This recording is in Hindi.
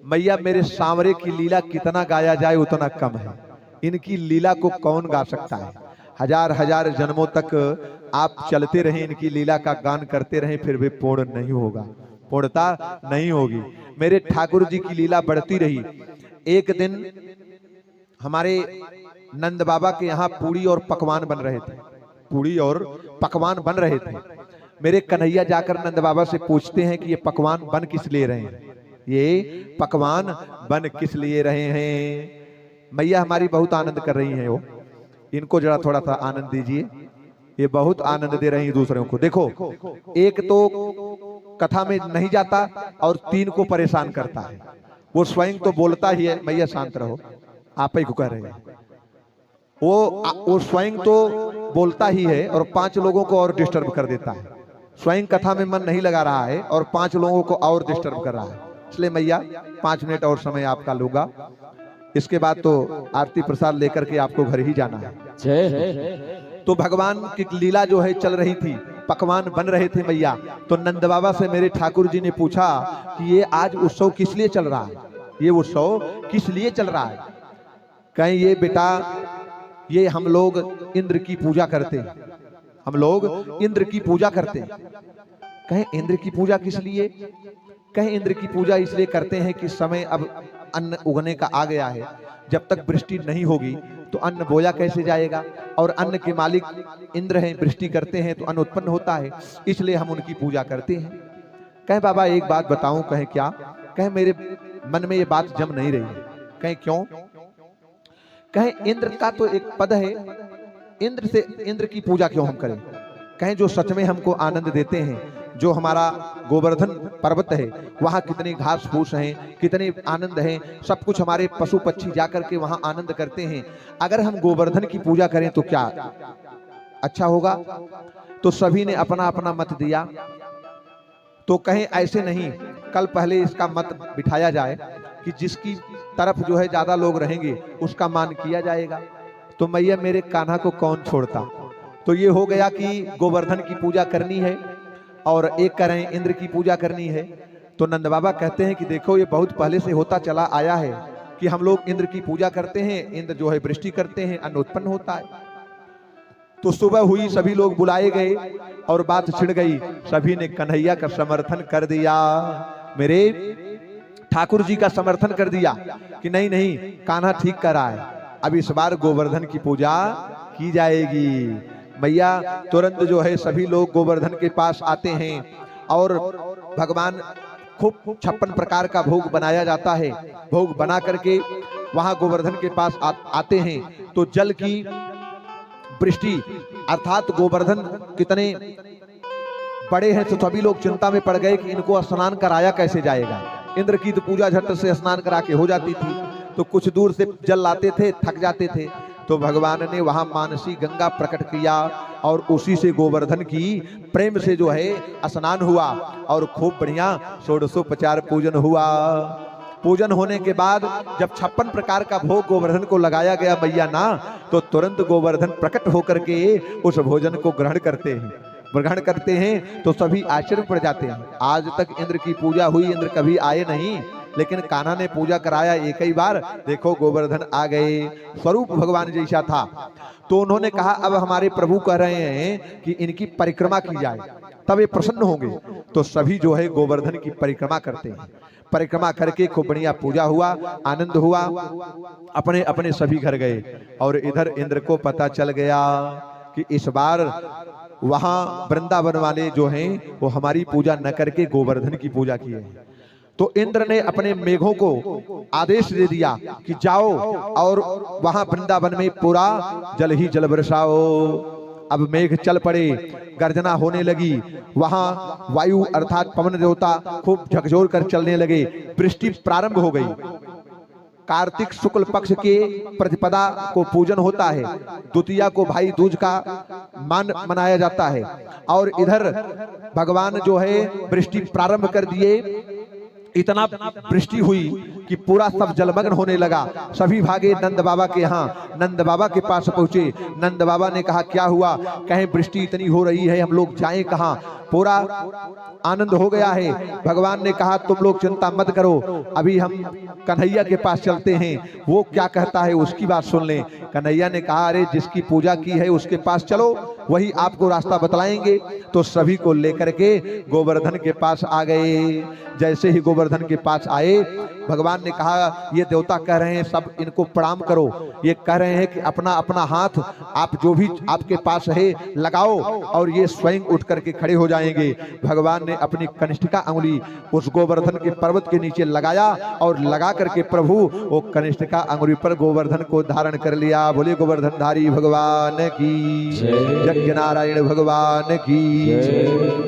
मैया मेरे सांवरे की लीला कितना गाया जाए उतना कम है। इनकी लीला को कौन गा सकता है। हजार हजार जन्मों तक आप चलते रहें, इनकी लीला का गान करते रहें, फिर भी पूर्ण नहीं होगा, पूर्णता नहीं होगी। मेरे ठाकुर जी की लीला बढ़ती रही। एक दिन हमारे नंद बाबा के यहाँ पूड़ी और पकवान बन रहे थे, पूड़ी और पकवान बन रहे थे। मेरे कन्हैया जाकर नंद बाबा से पूछते हैं कि ये पकवान बन किस लिए रहे हैं, ये पकवान बन किस लिए रहे हैं। मैया हमारी बहुत आनंद कर रही हैं, वो इनको जरा थोड़ा सा आनंद दीजिए, ये बहुत आनंद दे रही हैं दूसरों को। देखो, एक तो कथा में नहीं जाता और तीन को परेशान करता है। वो स्वयं तो बोलता ही है, मैया शांत रहो, आप ही को कह रहे हैं। वो स्वयं तो बोलता ही है और 5 लोगों को और डिस्टर्ब कर देता है। स्वयं कथा में मन नहीं लगा रहा है और 5 लोगों को और डिस्टर्ब कर रहा है। इसलिए मैया 5 मिनट और समय आपका लूंगा, इसके बाद तो आरती प्रसाद लेकर के आपको घर ही जाना है। तो भगवान की लीला जो है चल रही थी, पकवान बन रहे थे मैया। तो नंद बाबा से मेरे ठाकुर जी ने पूछा कि ये आज उत्सव किस लिए चल रहा है, ये उत्सव किस लिए चल रहा है। कहें ये बेटा, ये हम लोग इंद्र की पूजा करते हैं, हम लोग इंद्र की पूजा करते हैं। कहें इंद्र की पूजा किस लिए। कहें इंद्र की पूजा इसलिए करते हैं कि समय अब अन्न उगने का आ गया है, जब तक वृष्टि नहीं होगी तो अन्न बोया कैसे जाएगा, और अन्न के मालिक इंद्र हैं, वृष्टि करते हैं तो अन्न उत्पन्न होता है, इसलिए हम उनकी पूजा करते हैं। कहें बाबा एक बात बताऊं। कहें क्या। कहें मेरे मन में ये बात जम नहीं रही है। कहें क्यों। कहें इंद्र का तो एक पद है, इंद्र की पूजा क्यों हम करें। कहें जो सच में हमको आनंद देते हैं, जो हमारा गोवर्धन पर्वत है, वहाँ कितने घास फूस हैं, कितने आनंद हैं, सब कुछ हमारे पशु पक्षी जाकर के वहाँ आनंद करते हैं। अगर हम गोवर्धन की पूजा करें तो क्या अच्छा होगा। तो सभी ने अपना अपना मत दिया। तो कहें ऐसे नहीं, कल पहले इसका मत बिठाया जाए कि जिसकी तरफ जो है ज्यादा लोग रहेंगे उसका मान किया जाएगा। तो मैया मेरे कान्हा को कौन छोड़ता। तो ये हो गया कि गोवर्धन की पूजा करनी है और एक करें इंद्र की पूजा करनी है। तो नंद बाबा कहते हैं कि देखो ये बहुत पहले से होता चला आया है कि हम लोग इंद्र की पूजा करते हैं, इंद्र जो है वृष्टि करते हैं, अन्न उत्पन्न होता है। तो सुबह हुई, सभी लोग बुलाए गए और बात छिड़ गई। सभी ने कन्हैया का समर्थन कर दिया, मेरे ठाकुर जी का समर्थन कर दिया कि नहीं नहीं, कान्हा ठीक कर रहा है, अब इस बार गोवर्धन की पूजा की जाएगी। मैया तुरंत जो है सभी लोग गोवर्धन के पास आते हैं और भगवान खूब 56 प्रकार का भोग बनाया जाता है। भोग बना करके वहां गोवर्धन के पास आते हैं। तो जल की वृष्टि, अर्थात गोवर्धन कितने बड़े हैं, तो सभी लोग चिंता में पड़ गए कि इनको स्नान कराया कैसे जाएगा। इंद्र की तो पूजा झट से स्नान करा के हो जाती थी, तो कुछ दूर से जल लाते थे, थक जाते थे। तो भगवान ने वहां मानसी गंगा प्रकट किया और उसी से गोवर्धन की प्रेम से जो है स्नान हुआ और खूब बढ़िया षोडशोपचार पूजन हुआ। पूजन होने के बाद जब 56 प्रकार का भोग गोवर्धन को लगाया गया मैया ना, तो तुरंत गोवर्धन प्रकट होकर के उस भोजन को ग्रहण करते हैं। ग्रहण करते हैं तो सभी आश्चर्य पड़ जाते हैं। आज तक इंद्र की पूजा हुई, इंद्र कभी आए नहीं, लेकिन कान्हा ने पूजा कराया एक ही बार। देखो गोवर्धन आ गए, स्वरूप भगवान जैसा था। तो उन्होंने कहा अब हमारे प्रभु कह रहे हैं कि इनकी परिक्रमा की जाए, तब ये प्रसन्न होंगे। तो सभी जो है गोवर्धन की परिक्रमा करते हैं। परिक्रमा करके खूब बढ़िया पूजा हुआ, आनंद हुआ, अपने अपने सभी घर गए। और इधर इंद्र को पता चल गया कि इस बार वहां वृंदावन वाले जो हैं वो हमारी पूजा न करके गोवर्धन की पूजा की है। तो इंद्र ने अपने मेघों को आदेश दे दिया कि जाओ और वहां वृंदावन में पूरा जल ही जल बरसाओ। अब मेघ चल पड़े, गर्जना होने लगी, वहां वायु अर्थात पवन देवता खूब झकझोर कर चलने लगे। वृष्टि प्रारंभ हो गई। कार्तिक शुक्ल पक्ष के प्रतिपदा को पूजन होता है, द्वितीया को भाई दूज का मान मनाया जाता है। और इधर भगवान जो है वृष्टि प्रारंभ कर दिए। इतना वृष्टि हुई कि पूरा सब जलमग्न होने लगा। सभी भागे नंद बाबा के यहाँ, नंद बाबा के पास पहुंचे। नंद बाबा ने कहा क्या हुआ? कहें वृष्टि इतनी हो रही है, हम लोग जाएं कहाँ? पूरा आनंद हो गया है। भगवान ने कहा तुम लोग चिंता मत करो, अभी हम कन्हैया के पास चलते हैं, वो क्या कहता है उसकी बात सुन लें। कन्हैया ने कहा अरे जिसकी पूजा की है उसके पास चलो, वही आपको रास्ता बतलाएंगे। तो सभी को लेकर के गोवर्धन के पास आ गए। जैसे ही गोवर्धन के पास आए, भगवान ने कहा ये देवता कह रहे हैं सब इनको प्रणाम करो। ये कह रहे हैं कि अपना अपना हाथ आप जो भी आपके पास है लगाओ, और ये स्वयं उठ करके खड़े हो जाएंगे। भगवान ने अपनी कनिष्ठिका अंगुली उस गोवर्धन के पर्वत के नीचे लगाया, और लगा करके प्रभु वो कनिष्ठिका अंगुली पर गोवर्धन को धारण कर लिया। बोले गोवर्धन धारी भगवान की, यज्ञ नारायण भगवान की।